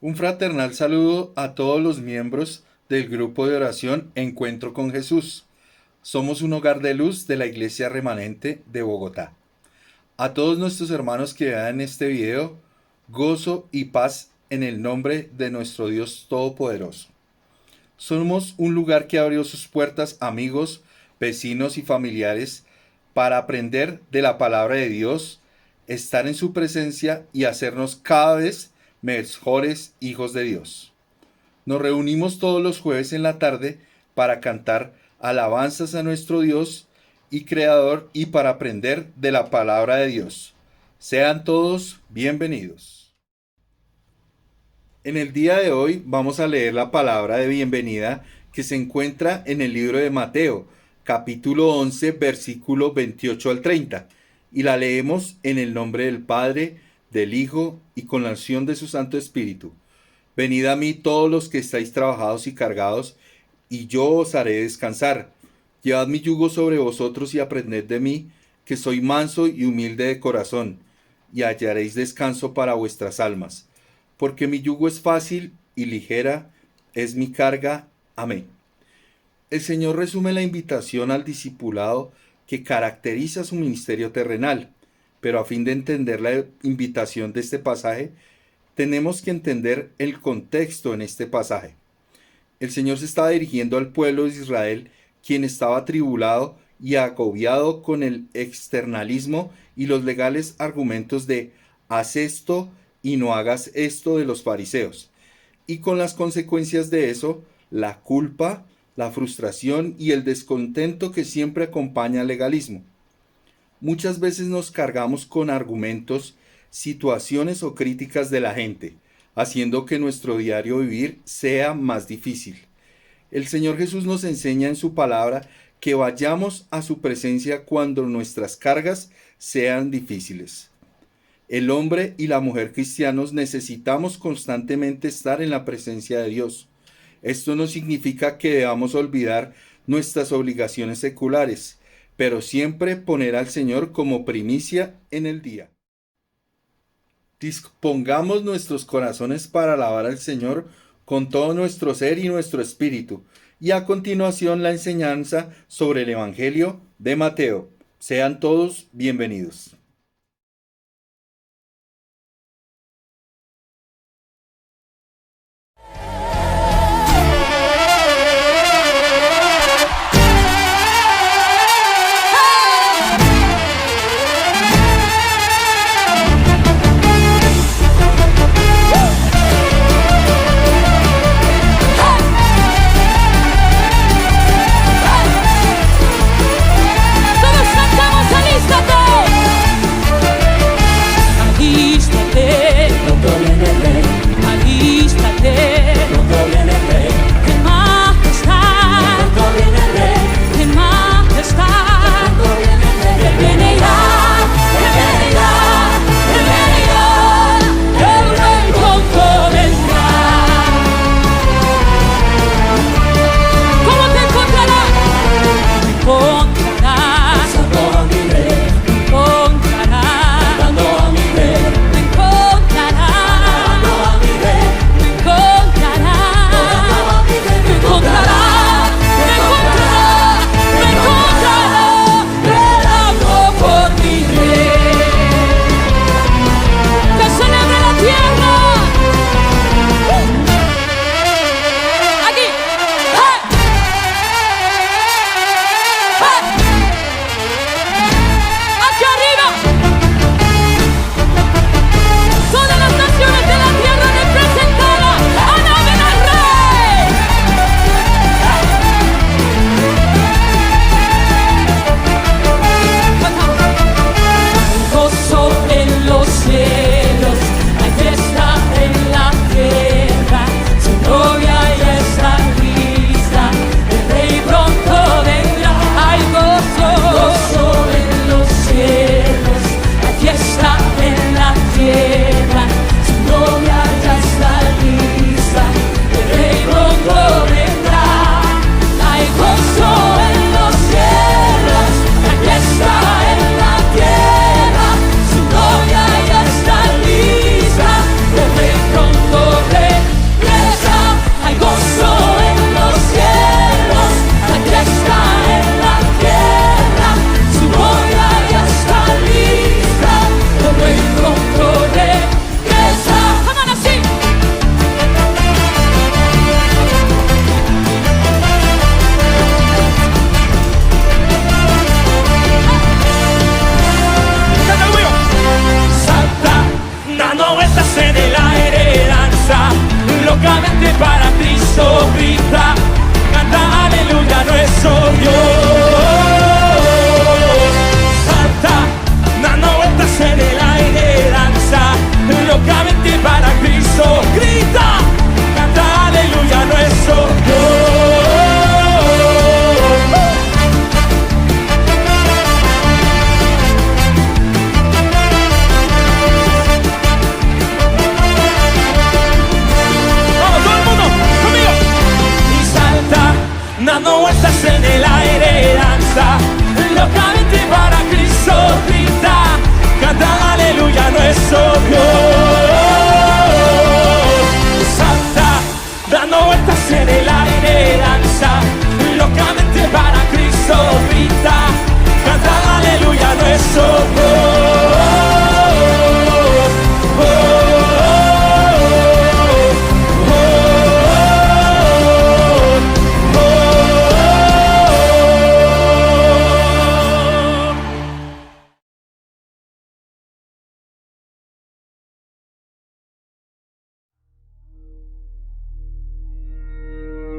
Un fraternal saludo a todos los miembros del grupo de oración Encuentro con Jesús. Somos un hogar de luz de la Iglesia Remanente de Bogotá. A todos nuestros hermanos que vean este video, gozo y paz en el nombre de nuestro Dios Todopoderoso. Somos un lugar que abrió sus puertas a amigos, vecinos y familiares para aprender de la palabra de Dios, estar en su presencia y hacernos cada vez mejores hijos de Dios. Nos reunimos todos los jueves en la tarde para cantar alabanzas a nuestro Dios y Creador y para aprender de la palabra de Dios. Sean todos bienvenidos. En el día de hoy vamos a leer la palabra de bienvenida que se encuentra en el libro de Mateo, capítulo 11, versículo 28 al 30, y la leemos en el nombre del Padre, del Hijo y con la unción de su Santo Espíritu. Venid a mí todos los que estáis trabajados y cargados, y yo os haré descansar. Llevad mi yugo sobre vosotros y aprended de mí, que soy manso y humilde de corazón, y hallaréis descanso para vuestras almas. Porque mi yugo es fácil y ligera es mi carga. Amén. El Señor resume la invitación al discipulado que caracteriza su ministerio terrenal, pero a fin de entender la invitación de este pasaje, tenemos que entender el contexto en este pasaje. El Señor se estaba dirigiendo al pueblo de Israel, quien estaba atribulado y agobiado con el externalismo y los legales argumentos de haz esto y no hagas esto de los fariseos, y con las consecuencias de eso, la culpa, la frustración y el descontento que siempre acompaña al legalismo. Muchas veces nos cargamos con argumentos, situaciones o críticas de la gente, haciendo que nuestro diario vivir sea más difícil. El Señor Jesús nos enseña en su palabra que vayamos a su presencia cuando nuestras cargas sean difíciles. El hombre y la mujer cristianos necesitamos constantemente estar en la presencia de Dios. Esto no significa que debamos olvidar nuestras obligaciones seculares, pero siempre poner al Señor como primicia en el día. Dispongamos nuestros corazones para alabar al Señor con todo nuestro ser y nuestro espíritu. Y a continuación la enseñanza sobre el Evangelio de Mateo. Sean todos bienvenidos. Todos cantamos, alístate. locamente para Cristo grita, canta aleluya nuestro Dios. Salta, dando vueltas en el aire, danza, locamente para Cristo grita, canta aleluya nuestro Dios. Dando vueltas en el aire, danza, locamente para Cristo grita, canta aleluya nuestro Dios. Salta, dando vueltas en el aire, danza, locamente para Cristo grita, canta aleluya nuestro Dios.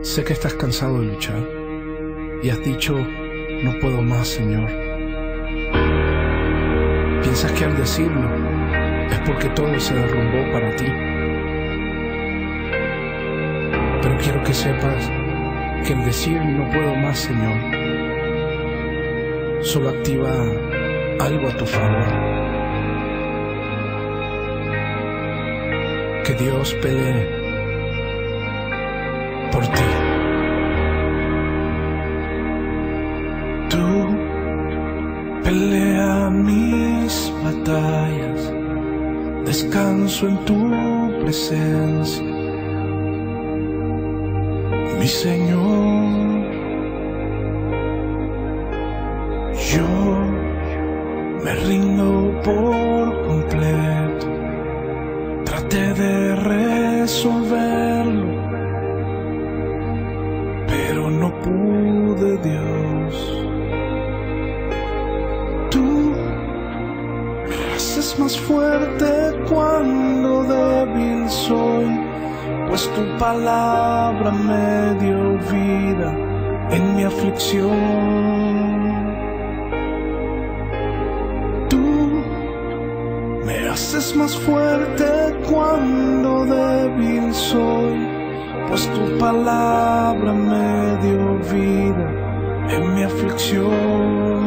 Sé que estás cansado de luchar y has dicho, no puedo más, Señor. Piensas que al decirlo es porque todo se derrumbó para ti. Pero quiero que sepas que el decir no puedo más, Señor, solo activa algo a tu favor. Que Dios pelee por ti. Tú pelea mis batallas, descanso en tu presencia, mi Señor. Yo me rindo por completo, traté de resolverlo, pero no pude, Dios. Tú me haces más fuerte cuando débil soy, pues tu palabra me dio vida en mi aflicción. Tú me haces más fuerte cuando débil soy, pues tu palabra me dio vida en mi aflicción.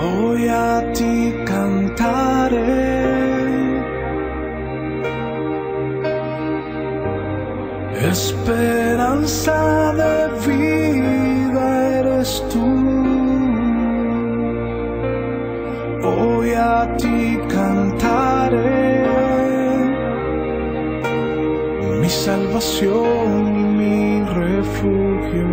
Hoy a ti cantaré, esperanza de vida eres tú. Hoy a ti cantaré, mi salvación y mi refugio.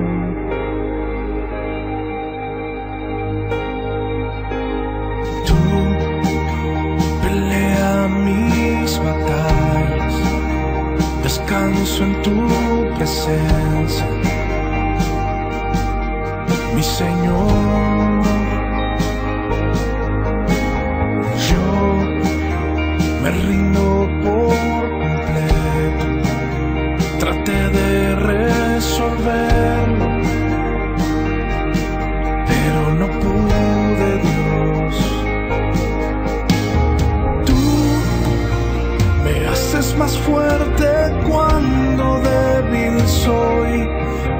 Tú pelea mis batallas, descanso en tu presencia, mi Señor. Yo me rindo por completo, traté de resolverlo, pero no pude, Dios. Tú me haces más fuerte cuando débil soy,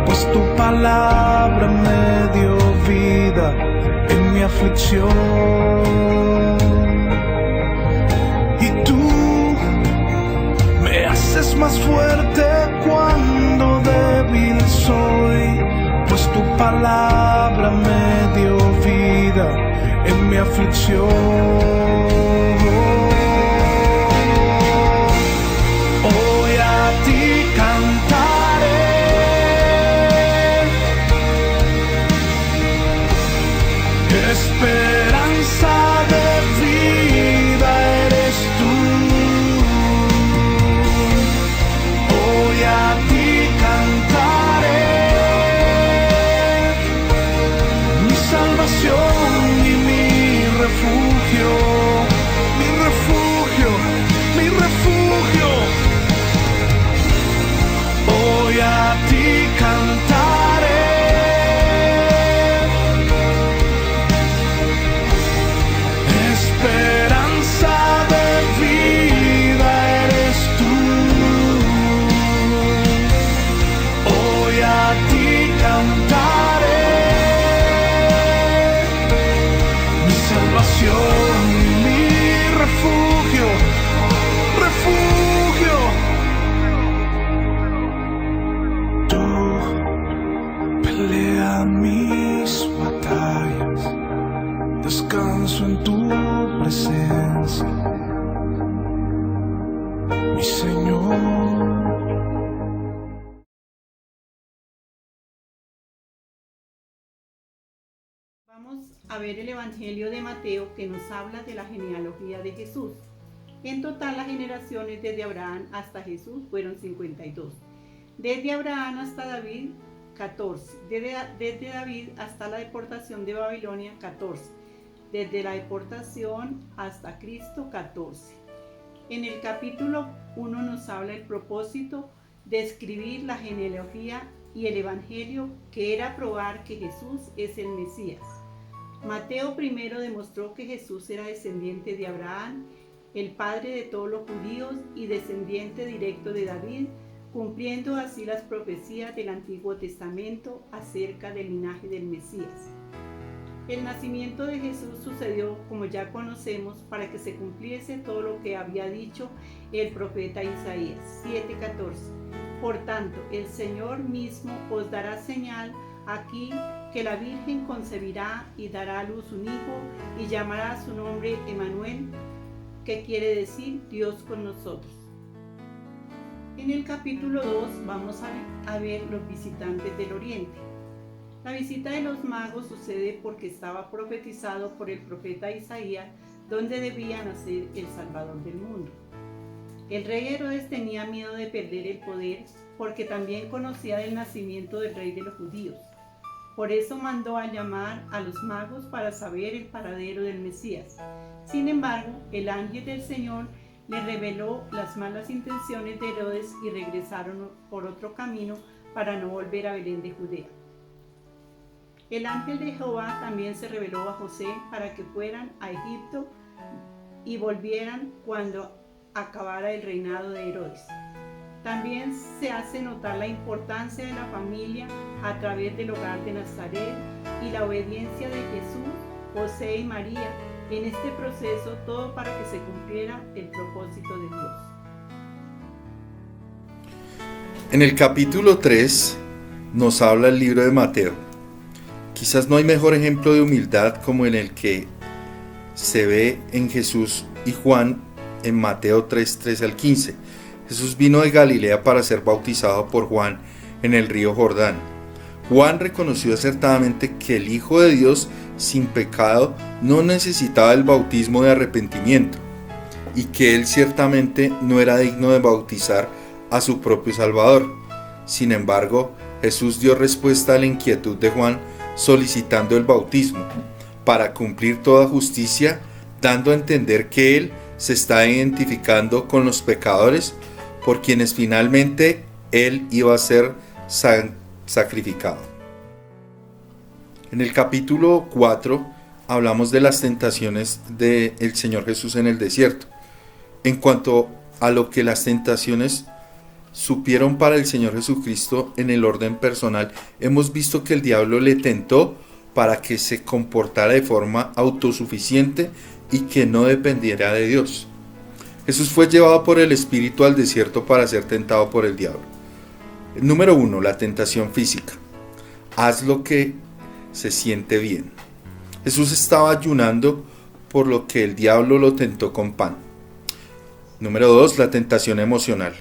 pues tu palabra me dio vida en mi aflicción. Y tú me haces más fuerte cuando débil soy, pues tu palabra me dio vida en mi aflicción. Hoy a ti cantaré, esperanza de vida eres tú. Hoy a ti cantaré, mi salvación y mi refugio. pelea mis batallas, descanso en tu presencia, mi Señor. Vamos a ver el Evangelio de Mateo, que nos habla de la genealogía de Jesús. En total, las generaciones desde Abraham hasta Jesús fueron 52. Desde Abraham hasta David, 14. Desde David hasta la deportación de Babilonia, 14. Desde la deportación hasta Cristo, 14. En el capítulo 1 nos habla el propósito de escribir la genealogía y el Evangelio, que era probar que Jesús es el Mesías. Mateo primero demostró que Jesús era descendiente de Abraham, el padre de todos los judíos y descendiente directo de David, cumpliendo así las profecías del Antiguo Testamento acerca del linaje del Mesías. El nacimiento de Jesús sucedió, como ya conocemos, para que se cumpliese todo lo que había dicho el profeta Isaías 7:14. Por tanto, el Señor mismo os dará señal aquí, que la Virgen concebirá y dará a luz un hijo y llamará su nombre Emmanuel, que quiere decir Dios con nosotros. En el capítulo 2 vamos a ver los visitantes del Oriente. La visita de los magos sucede porque estaba profetizado por el profeta Isaías donde debía nacer el Salvador del mundo. El rey Herodes tenía miedo de perder el poder porque también conocía del nacimiento del rey de los judíos. Por eso mandó a llamar a los magos para saber el paradero del Mesías. Sin embargo, el ángel del Señor le reveló las malas intenciones de Herodes y regresaron por otro camino para no volver a Belén de Judea. El ángel de Jehová también se reveló a José para que fueran a Egipto y volvieran cuando acabara el reinado de Herodes. También se hace notar la importancia de la familia a través del hogar de Nazaret y la obediencia de Jesús, José y María en este proceso, todo para que se cumpliera el propósito de Dios. En el capítulo 3 nos habla el libro de Mateo. Quizás no hay mejor ejemplo de humildad como en el que se ve en Jesús y Juan en Mateo 3:13 al 15. Jesús vino de Galilea para ser bautizado por Juan en el río Jordán. Juan reconoció acertadamente que el Hijo de Dios sin pecado no necesitaba el bautismo de arrepentimiento y que él ciertamente no era digno de bautizar a su propio Salvador. Sin embargo, Jesús dio respuesta a la inquietud de Juan solicitando el bautismo para cumplir toda justicia, dando a entender que él se está identificando con los pecadores por quienes finalmente él iba a ser sacrificado. En el capítulo 4 hablamos de las tentaciones del Señor Jesús en el desierto. En cuanto a lo que las tentaciones supieron para el Señor Jesucristo en el orden personal, hemos visto que el diablo le tentó para que se comportara de forma autosuficiente y que no dependiera de Dios. Jesús fue llevado por el Espíritu al desierto para ser tentado por el diablo. Número 1, la tentación física. Haz lo que se siente bien. Jesús estaba ayunando, por lo que el diablo lo tentó con pan. Número 2, la tentación emocional.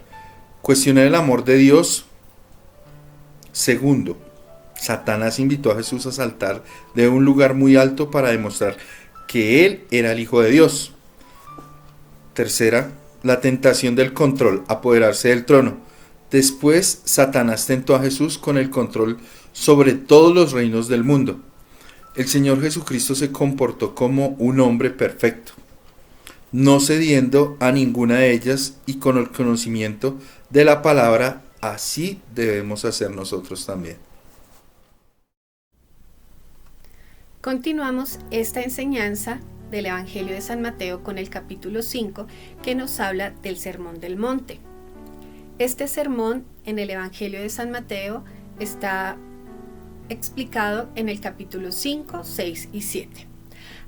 Cuestionar el amor de Dios. Segundo, Satanás invitó a Jesús a saltar de un lugar muy alto para demostrar que él era el Hijo de Dios. Tercera, la tentación del control, apoderarse del trono. Después, Satanás tentó a Jesús con el control sobre todos los reinos del mundo. El Señor Jesucristo se comportó como un hombre perfecto, no cediendo a ninguna de ellas y con el conocimiento de la palabra. Así debemos hacer nosotros también. Continuamos esta enseñanza del Evangelio de San Mateo con el capítulo 5, que nos habla del Sermón del Monte. Este sermón en el Evangelio de San Mateo está explicado en el capítulo 5, 6 y 7.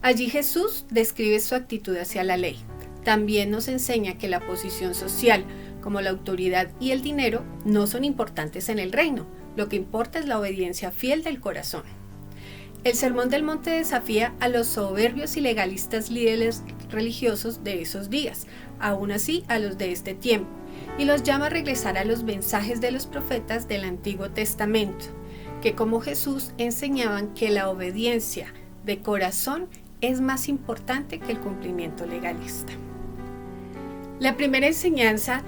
Allí Jesús describe su actitud hacia la ley. También nos enseña que la posición social, como la autoridad y el dinero, no son importantes en el reino, lo que importa es la obediencia fiel del corazón. El Sermón del Monte desafía a los soberbios y legalistas líderes religiosos de esos días, aún así a los de este tiempo, y los llama a regresar a los mensajes de los profetas del Antiguo Testamento, que como Jesús enseñaban que la obediencia de corazón es más importante que el cumplimiento legalista. La primera enseñanza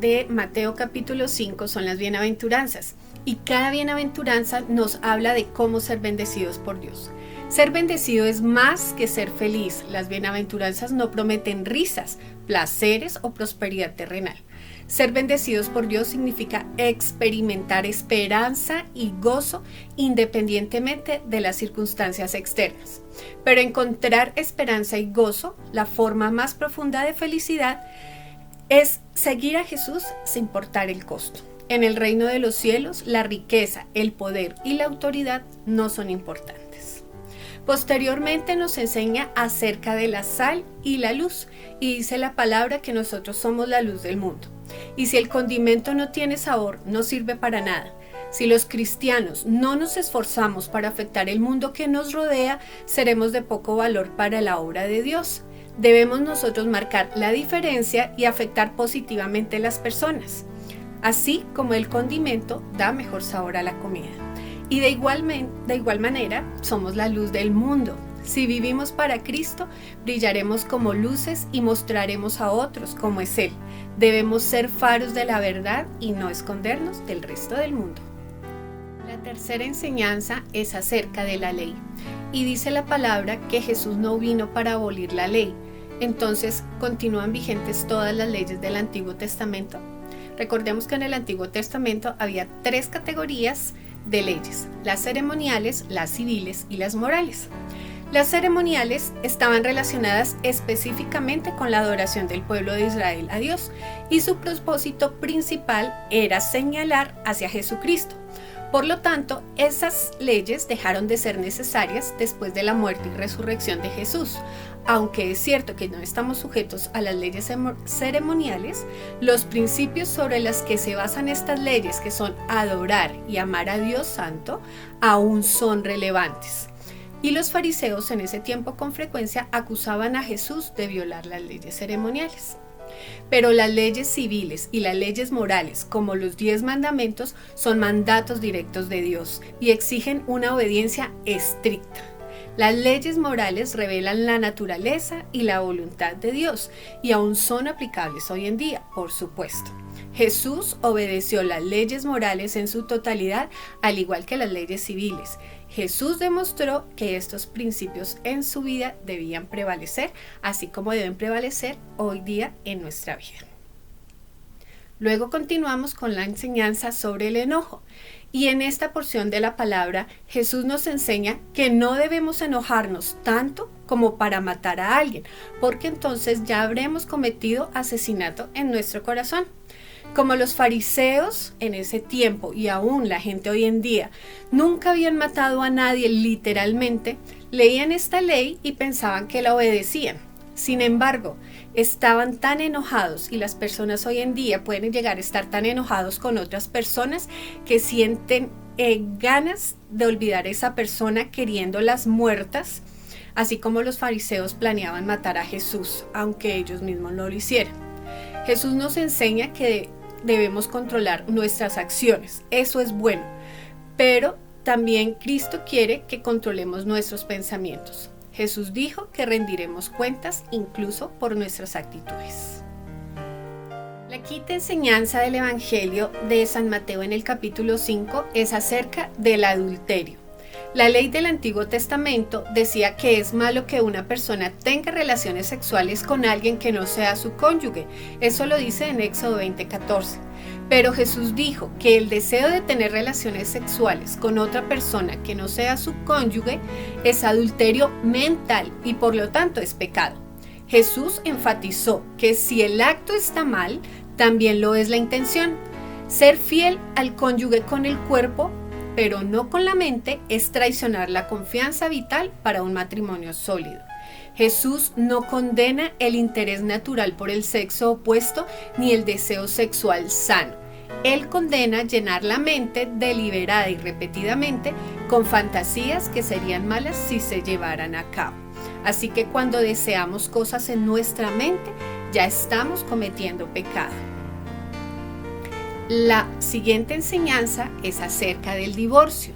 de Mateo capítulo 5 son las bienaventuranzas, y cada bienaventuranza nos habla de cómo ser bendecidos por Dios. Ser bendecido es más que ser feliz. Las bienaventuranzas no prometen risas, placeres o prosperidad terrenal. Ser bendecidos por Dios significa experimentar esperanza y gozo independientemente de las circunstancias externas. Pero encontrar esperanza y gozo, la forma más profunda de felicidad, es seguir a Jesús sin importar el costo. En el reino de los cielos, la riqueza, el poder y la autoridad no son importantes. Posteriormente nos enseña acerca de la sal y la luz, y dice la palabra que nosotros somos la luz del mundo. Y si el condimento no tiene sabor, no sirve para nada. Si los cristianos no nos esforzamos para afectar el mundo que nos rodea, seremos de poco valor para la obra de Dios. Debemos nosotros marcar la diferencia y afectar positivamente a las personas. Así como el condimento da mejor sabor a la comida. Y de igual manera, somos la luz del mundo. Si vivimos para Cristo, brillaremos como luces y mostraremos a otros cómo es Él. Debemos ser faros de la verdad y no escondernos del resto del mundo. La tercera enseñanza es acerca de la ley. Y dice la palabra que Jesús no vino para abolir la ley. Entonces, ¿continúan vigentes todas las leyes del Antiguo Testamento? Recordemos que en el Antiguo Testamento había 3 categorías de leyes: las ceremoniales, las civiles y las morales. Las ceremoniales estaban relacionadas específicamente con la adoración del pueblo de Israel a Dios, y su propósito principal era señalar hacia Jesucristo. Por lo tanto, esas leyes dejaron de ser necesarias después de la muerte y resurrección de Jesús. Aunque es cierto que no estamos sujetos a las leyes ceremoniales, los principios sobre los que se basan estas leyes, que son adorar y amar a Dios Santo, aún son relevantes. Y los fariseos en ese tiempo con frecuencia acusaban a Jesús de violar las leyes ceremoniales. Pero las leyes civiles y las leyes morales, como los 10 mandamientos, son mandatos directos de Dios y exigen una obediencia estricta. Las leyes morales revelan la naturaleza y la voluntad de Dios y aún son aplicables hoy en día, por supuesto. Jesús obedeció las leyes morales en su totalidad, al igual que las leyes civiles. Jesús demostró que estos principios en su vida debían prevalecer, así como deben prevalecer hoy día en nuestra vida. Luego continuamos con la enseñanza sobre el enojo. Y en esta porción de la palabra, Jesús nos enseña que no debemos enojarnos tanto como para matar a alguien, porque entonces ya habremos cometido asesinato en nuestro corazón. Como los fariseos en ese tiempo y aún la gente hoy en día nunca habían matado a nadie literalmente, leían esta ley y pensaban que la obedecían. Sin embargo, estaban tan enojados, y las personas hoy en día pueden llegar a estar tan enojados con otras personas que sienten ganas de olvidar a esa persona queriéndolas muertas, así como los fariseos planeaban matar a Jesús, aunque ellos mismos no lo hicieran. Jesús nos enseña que debemos controlar nuestras acciones, eso es bueno, pero también Cristo quiere que controlemos nuestros pensamientos. Jesús dijo que rendiremos cuentas incluso por nuestras actitudes. La quinta enseñanza del Evangelio de San Mateo en el capítulo 5 es acerca del adulterio. La ley del Antiguo Testamento decía que es malo que una persona tenga relaciones sexuales con alguien que no sea su cónyuge. Eso lo dice en Éxodo 20:14. Pero Jesús dijo que el deseo de tener relaciones sexuales con otra persona que no sea su cónyuge es adulterio mental y por lo tanto es pecado. Jesús enfatizó que si el acto está mal, también lo es la intención. Ser fiel al cónyuge con el cuerpo, pero no con la mente, es traicionar la confianza vital para un matrimonio sólido. Jesús no condena el interés natural por el sexo opuesto ni el deseo sexual sano. Él condena llenar la mente deliberada y repetidamente con fantasías que serían malas si se llevaran a cabo. Así que cuando deseamos cosas en nuestra mente, ya estamos cometiendo pecado. La siguiente enseñanza es acerca del divorcio.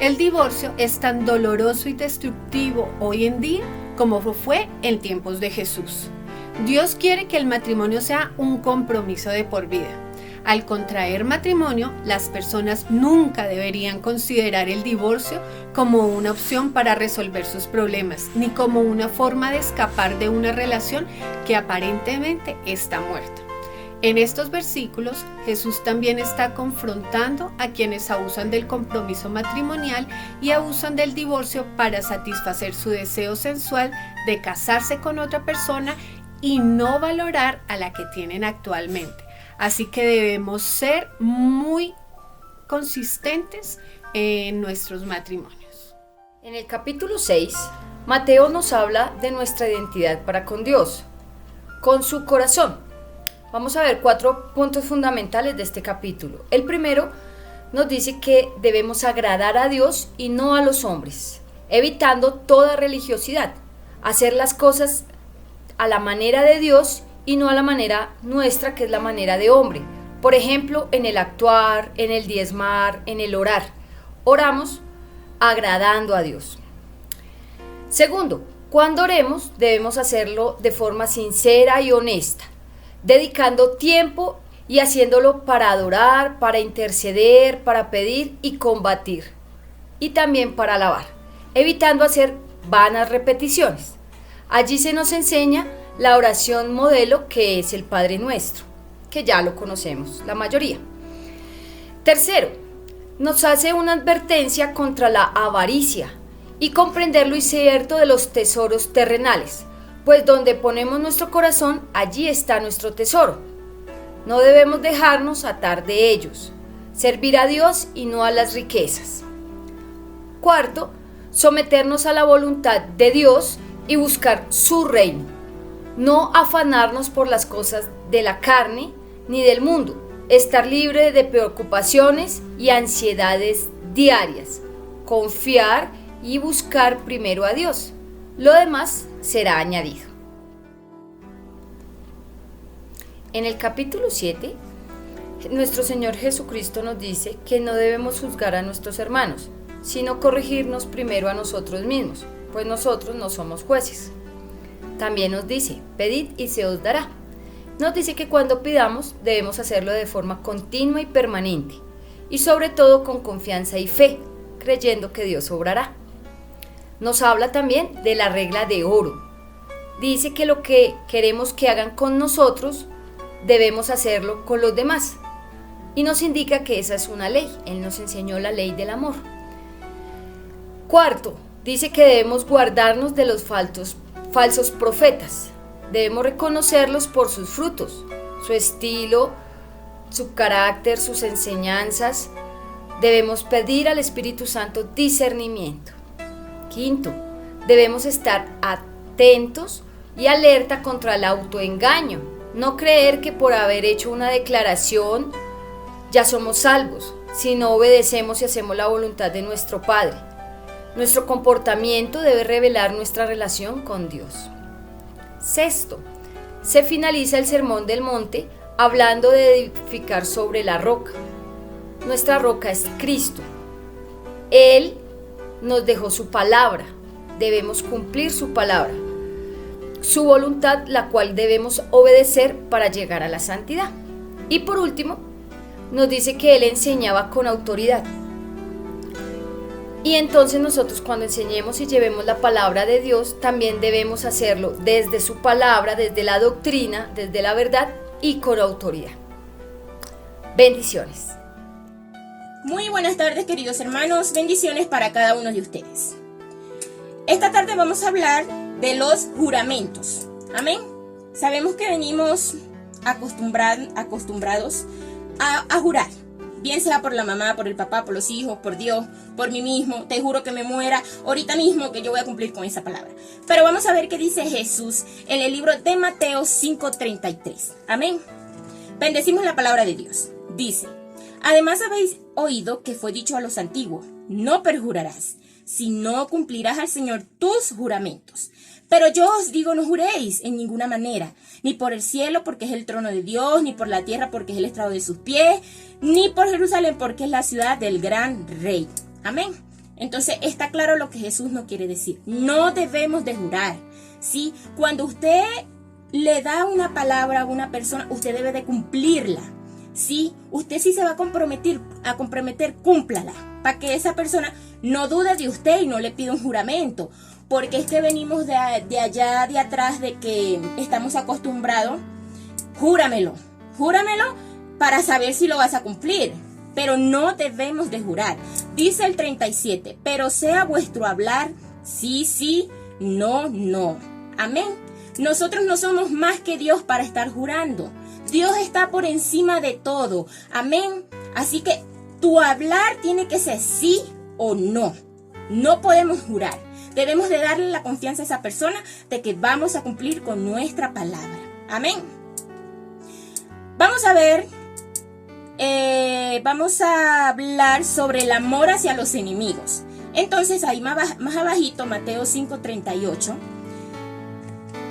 El divorcio es tan doloroso y destructivo hoy en día como fue en tiempos de Jesús. Dios quiere que el matrimonio sea un compromiso de por vida. Al contraer matrimonio, las personas nunca deberían considerar el divorcio como una opción para resolver sus problemas, ni como una forma de escapar de una relación que aparentemente está muerta. En estos versículos, Jesús también está confrontando a quienes abusan del compromiso matrimonial y abusan del divorcio para satisfacer su deseo sensual de casarse con otra persona y no valorar a la que tienen actualmente. Así que debemos ser muy consistentes en nuestros matrimonios. En el capítulo 6, Mateo nos habla de nuestra identidad para con Dios, con su corazón. Vamos a ver 4 puntos fundamentales de este capítulo. El primero nos dice que debemos agradar a Dios y no a los hombres, evitando toda religiosidad, hacer las cosas a la manera de Dios y no a la manera nuestra, que es la manera de hombre. Por ejemplo, en el actuar, en el diezmar, en el orar. Oramos agradando a Dios. Segundo, cuando oremos debemos hacerlo de forma sincera y honesta, dedicando tiempo y haciéndolo para adorar, para interceder, para pedir y combatir, y también para alabar, evitando hacer vanas repeticiones. Allí se nos enseña la oración modelo, que es el Padre Nuestro, que ya lo conocemos la mayoría. Tercero, nos hace una advertencia contra la avaricia y comprender lo incierto de los tesoros terrenales, pues donde ponemos nuestro corazón, allí está nuestro tesoro. No debemos dejarnos atar de ellos, servir a Dios y no a las riquezas. Cuarto, someternos a la voluntad de Dios y buscar su reino, no afanarnos por las cosas de la carne ni del mundo, estar libre de preocupaciones y ansiedades diarias, confiar y buscar primero a Dios. Lo demás será añadido. En el capítulo 7, nuestro Señor Jesucristo nos dice que no debemos juzgar a nuestros hermanos, sino corregirnos primero a nosotros mismos, pues nosotros no somos jueces. También nos dice, pedid y se os dará. Nos dice que cuando pidamos debemos hacerlo de forma continua y permanente, y sobre todo con confianza y fe, creyendo que Dios obrará. Nos habla también de la regla de oro. Dice que lo que queremos que hagan con nosotros, debemos hacerlo con los demás. Y nos indica que esa es una ley. Él nos enseñó la ley del amor. Cuarto, dice que debemos guardarnos de los falsos profetas. Debemos reconocerlos por sus frutos, su estilo, su carácter, sus enseñanzas. Debemos pedir al Espíritu Santo discernimiento. Quinto, debemos estar atentos y alerta contra el autoengaño. No creer que por haber hecho una declaración ya somos salvos, sino obedecemos y hacemos la voluntad de nuestro Padre. Nuestro comportamiento debe revelar nuestra relación con Dios. Sexto, se finaliza el Sermón del Monte hablando de edificar sobre la roca. Nuestra roca es Cristo. Él nos dejó su palabra, debemos cumplir su palabra, su voluntad, la cual debemos obedecer para llegar a la santidad. Y por último, nos dice que Él enseñaba con autoridad. Y entonces nosotros, cuando enseñemos y llevemos la palabra de Dios, también debemos hacerlo desde su palabra, desde la doctrina, desde la verdad y con autoridad. Bendiciones. Muy buenas tardes, queridos hermanos, bendiciones para cada uno de ustedes. Esta tarde vamos a hablar de los juramentos. Amén. Sabemos que venimos acostumbrados a jurar, bien sea por la mamá, por el papá, por los hijos, por Dios, por mí mismo. Te juro que me muera ahorita mismo que yo voy a cumplir con esa palabra. Pero vamos a ver qué dice Jesús en el libro de Mateo 5:33. Amén. Bendecimos la palabra de Dios. Dice, además habéis oído que fue dicho a los antiguos, no perjurarás, sino cumplirás al Señor tus juramentos. Pero yo os digo, no juréis en ninguna manera, ni por el cielo porque es el trono de Dios, ni por la tierra porque es el estrado de sus pies, ni por Jerusalén porque es la ciudad del gran rey. Amén. Entonces está claro lo que Jesús nos quiere decir. No debemos de jurar, ¿sí? Cuando usted le da una palabra a una persona, usted debe de cumplirla, ¿sí? Usted sí se va a comprometer, cúmplala, para que esa persona no dude de usted y no le pida un juramento. Porque es que venimos de allá de atrás de que estamos acostumbrados, júramelo para saber si lo vas a cumplir, pero no debemos de jurar. Dice el 37, pero sea vuestro hablar sí, sí, no, no. Amén. Nosotros no somos más que Dios para estar jurando. Dios está por encima de todo. Amén. Así que tu hablar tiene que ser sí o no. No podemos jurar. Debemos de darle la confianza a esa persona de que vamos a cumplir con nuestra palabra. Amén. Vamos a ver, vamos a hablar sobre el amor hacia los enemigos. Entonces ahí más abajito, Mateo 5:38.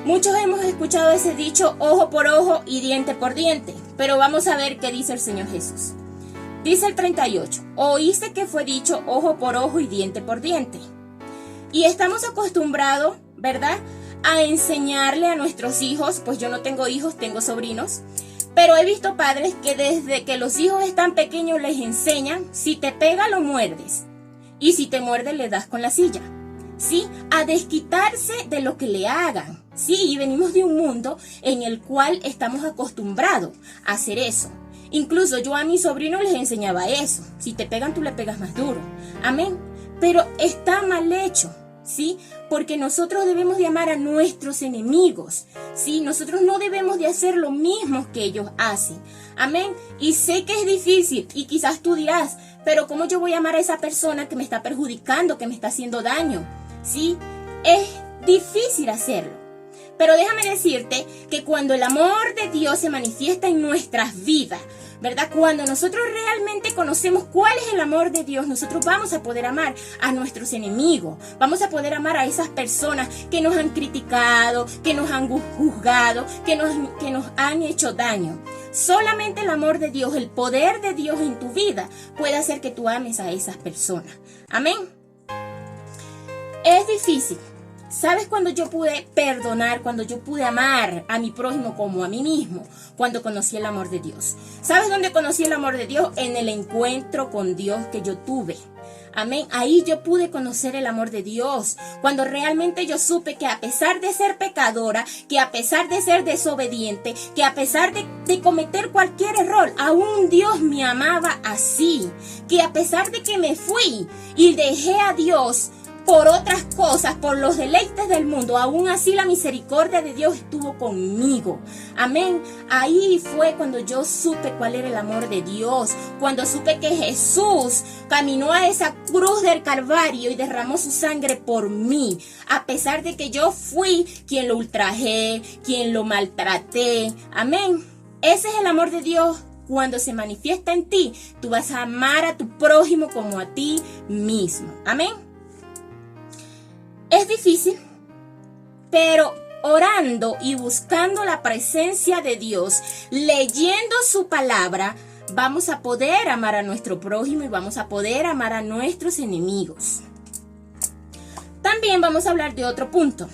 Muchos hemos escuchado ese dicho, ojo por ojo y diente por diente. Pero vamos a ver qué dice el Señor Jesús. Dice el 38, oíste que fue dicho ojo por ojo y diente por diente. Y estamos acostumbrados, ¿verdad?, a enseñarle a nuestros hijos, pues yo no tengo hijos, tengo sobrinos, pero he visto padres que desde que los hijos están pequeños les enseñan, si te pega lo muerdes, y si te muerde le das con la silla, ¿sí? A desquitarse de lo que le hagan, ¿sí? Y venimos de un mundo en el cual estamos acostumbrados a hacer eso. Incluso yo a mis sobrinos les enseñaba eso, si te pegan tú le pegas más duro, amén. Pero está mal hecho, ¿sí? Porque nosotros debemos de amar a nuestros enemigos, ¿sí? Nosotros no debemos de hacer lo mismo que ellos hacen, amén. Y sé que es difícil y quizás tú dirás, pero ¿cómo yo voy a amar a esa persona que me está perjudicando, que me está haciendo daño? ¿Sí? Es difícil hacerlo. Pero déjame decirte que cuando el amor de Dios se manifiesta en nuestras vidas, ¿verdad? Cuando nosotros realmente conocemos cuál es el amor de Dios, nosotros vamos a poder amar a nuestros enemigos. Vamos a poder amar a esas personas que nos han criticado, que nos han juzgado, que nos han hecho daño. Solamente el amor de Dios, el poder de Dios en tu vida puede hacer que tú ames a esas personas. Amén. Es difícil. ¿Sabes cuando yo pude perdonar, cuando yo pude amar a mi prójimo como a mí mismo? Cuando conocí el amor de Dios. ¿Sabes dónde conocí el amor de Dios? En el encuentro con Dios que yo tuve. Amén. Ahí yo pude conocer el amor de Dios. Cuando realmente yo supe que a pesar de ser pecadora, que a pesar de ser desobediente, que a pesar de cometer cualquier error, aún Dios me amaba así. Que a pesar de que me fui y dejé a Dios por otras cosas, por los deleites del mundo, aún así la misericordia de Dios estuvo conmigo. Amén. Ahí fue cuando yo supe cuál era el amor de Dios, cuando supe que Jesús caminó a esa cruz del Calvario y derramó su sangre por mí, a pesar de que yo fui quien lo ultrajé, quien lo maltraté. Amén. Ese es el amor de Dios. Cuando se manifiesta en ti, tú vas a amar a tu prójimo como a ti mismo. Amén. Es difícil, pero orando y buscando la presencia de Dios, leyendo su palabra, vamos a poder amar a nuestro prójimo y vamos a poder amar a nuestros enemigos. También vamos a hablar de otro punto.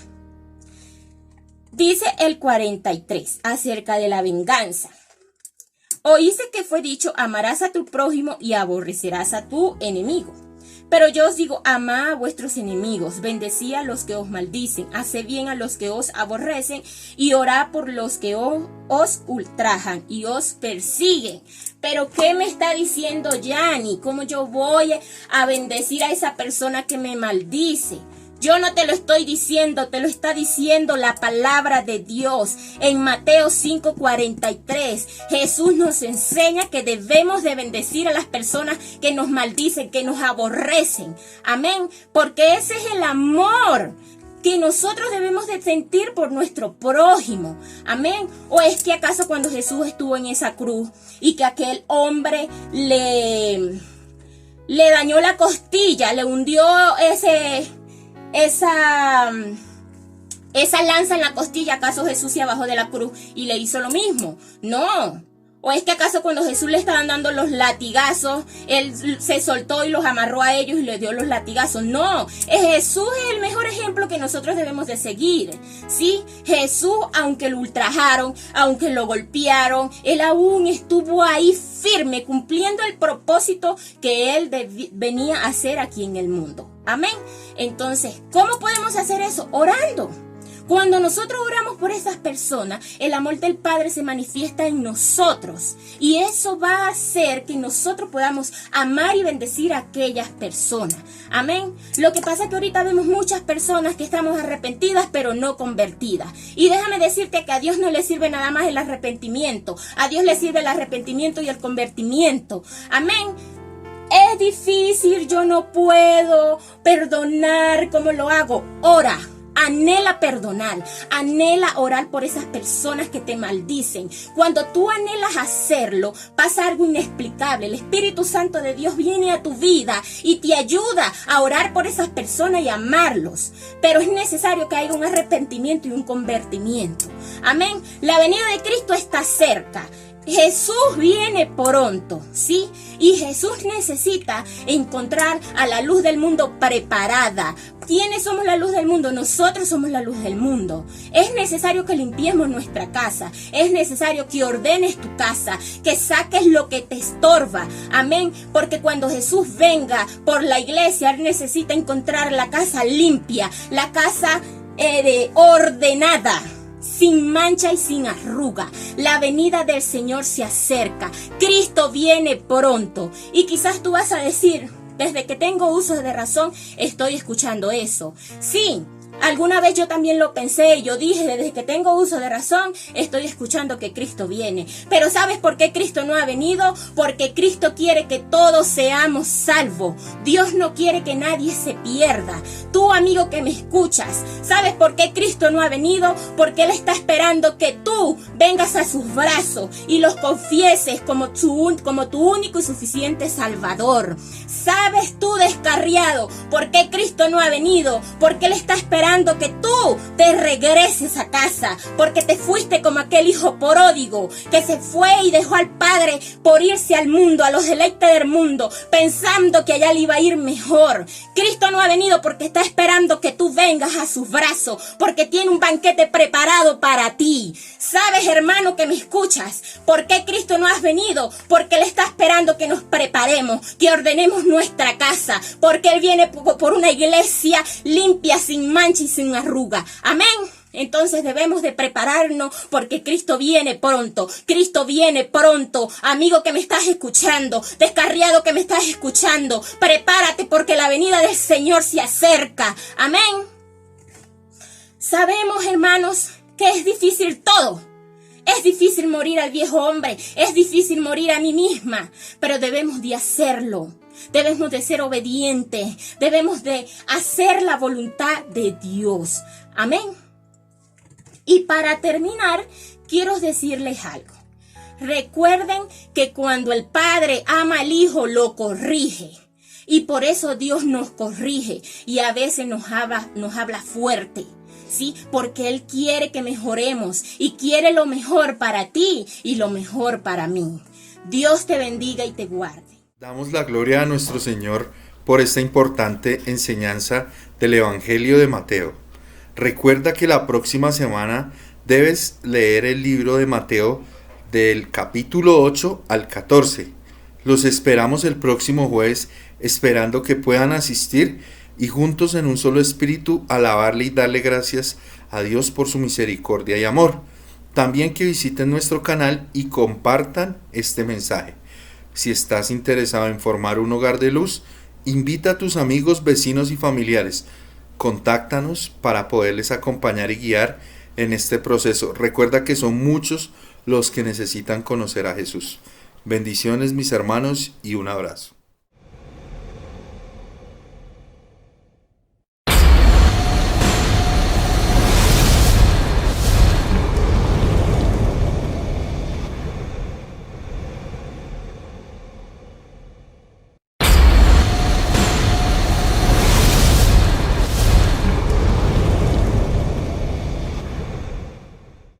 Dice el 43 acerca de la venganza. Oíste que fue dicho, amarás a tu prójimo y aborrecerás a tu enemigo. Pero yo os digo, amad a vuestros enemigos, bendecid a los que os maldicen, haced bien a los que os aborrecen y orad por los que os ultrajan y os persiguen. Pero ¿qué me está diciendo Yani? ¿Cómo yo voy a bendecir a esa persona que me maldice? Yo no te lo estoy diciendo, te lo está diciendo la palabra de Dios. En Mateo 5:43, Jesús nos enseña que debemos de bendecir a las personas que nos maldicen, que nos aborrecen. Amén. Porque ese es el amor que nosotros debemos de sentir por nuestro prójimo. Amén. ¿O es que acaso cuando Jesús estuvo en esa cruz y que aquel hombre le dañó la costilla, le hundió esa lanza en la costilla, acaso Jesús se bajó de la cruz y le hizo lo mismo? No. ¿O es que acaso cuando Jesús le estaban dando los latigazos, él se soltó y los amarró a ellos y les dio los latigazos? No, Jesús es el mejor ejemplo que nosotros debemos de seguir, ¿sí? Jesús, aunque lo ultrajaron, aunque lo golpearon, él aún estuvo ahí firme, cumpliendo el propósito que él venía a hacer aquí en el mundo. Amén. Entonces, ¿cómo podemos hacer eso? Orando. Cuando nosotros oramos por esas personas, el amor del Padre se manifiesta en nosotros. Y eso va a hacer que nosotros podamos amar y bendecir a aquellas personas. Amén. Lo que pasa es que ahorita vemos muchas personas que estamos arrepentidas, pero no convertidas. Y déjame decirte que a Dios no le sirve nada más el arrepentimiento. A Dios le sirve el arrepentimiento y el convertimiento. Amén. Es difícil, yo no puedo perdonar. ¿Cómo lo hago? Ora. Anhela perdonar, anhela orar por esas personas que te maldicen. Cuando tú anhelas hacerlo, pasa algo inexplicable. El Espíritu Santo de Dios viene a tu vida y te ayuda a orar por esas personas y amarlos. Pero es necesario que haya un arrepentimiento y un convertimiento. Amén. La venida de Cristo está cerca. Jesús viene pronto, ¿sí? Y Jesús necesita encontrar a la luz del mundo preparada. ¿Quiénes somos la luz del mundo? Nosotros somos la luz del mundo. Es necesario que limpiemos nuestra casa. Es necesario que ordenes tu casa, que saques lo que te estorba. Amén. Porque cuando Jesús venga por la iglesia, Él necesita encontrar la casa limpia, la casa ordenada, sin mancha y sin arruga. La venida del Señor se acerca. Cristo viene pronto. Y quizás tú vas a decir: desde que tengo uso de razón, estoy escuchando eso. Sí, alguna vez yo también lo pensé. Yo dije: desde que tengo uso de razón, estoy escuchando que Cristo viene. Pero ¿sabes por qué Cristo no ha venido? Porque Cristo quiere que todos seamos salvos. Dios no quiere que nadie se pierda. Tú, amigo que me escuchas, ¿sabes por qué Cristo no ha venido? Porque Él está esperando que tú vengas a sus brazos y los confieses como tu único y suficiente Salvador. ¿Sabes tú, descarriado, por qué Cristo no ha venido? Porque Él está esperando que tú te regreses a casa, porque te fuiste como aquel hijo pródigo que se fue y dejó al padre por irse al mundo, a los deleites del mundo, pensando que allá le iba a ir mejor. Cristo no ha venido porque está esperando que tú vengas a sus brazos, porque tiene un banquete preparado para ti. ¿Sabes, hermano que me escuchas, por qué Cristo no ha venido? Porque Él está esperando que nos preparemos, que ordenemos nuestra casa, porque Él viene por una iglesia limpia, sin mancha y sin arruga. Amén. Entonces debemos de prepararnos porque Cristo viene pronto. Cristo viene pronto. Amigo que me estás escuchando, descarriado que me estás escuchando, prepárate porque la venida del Señor se acerca. Amén. Sabemos, hermanos, que es difícil todo. Es difícil morir al viejo hombre. Es difícil morir a mí misma. Pero debemos de hacerlo. Debemos de ser obedientes. Debemos de hacer la voluntad de Dios. Amén. Y para terminar, quiero decirles algo. Recuerden que cuando el Padre ama al Hijo, lo corrige. Y por eso Dios nos corrige. Y a veces nos habla fuerte. ¿Sí? Porque Él quiere que mejoremos. Y quiere lo mejor para ti y lo mejor para mí. Dios te bendiga y te guarde. Damos la gloria a nuestro Señor por esta importante enseñanza del Evangelio de Mateo. Recuerda que la próxima semana debes leer el libro de Mateo del capítulo 8 al 14. Los esperamos el próximo jueves, esperando que puedan asistir y juntos en un solo espíritu alabarle y darle gracias a Dios por su misericordia y amor. También que visiten nuestro canal y compartan este mensaje. Si estás interesado en formar un hogar de luz, invita a tus amigos, vecinos y familiares. Contáctanos para poderles acompañar y guiar en este proceso. Recuerda que son muchos los que necesitan conocer a Jesús. Bendiciones, mis hermanos, y un abrazo.